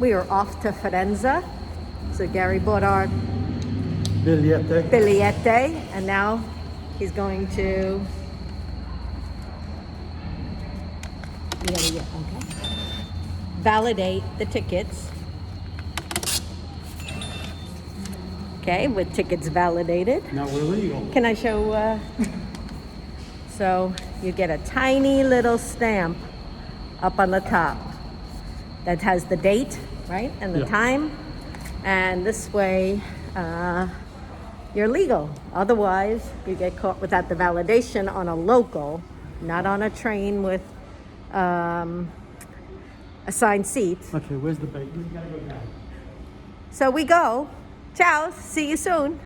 We are off to Firenze. So Gary bought our Bigliette. bigliette, and now he's going to validate the tickets. Okay, with tickets validated. Now we're legal. Can I show? So you get a tiny little stamp up on the top that has the date, right, and the Yeah. time. And this way, you're legal. Otherwise, you get caught without the validation on a local, not on a train with assigned seats. Okay, where's the bait? We gotta go down. So we go. Ciao. See you soon.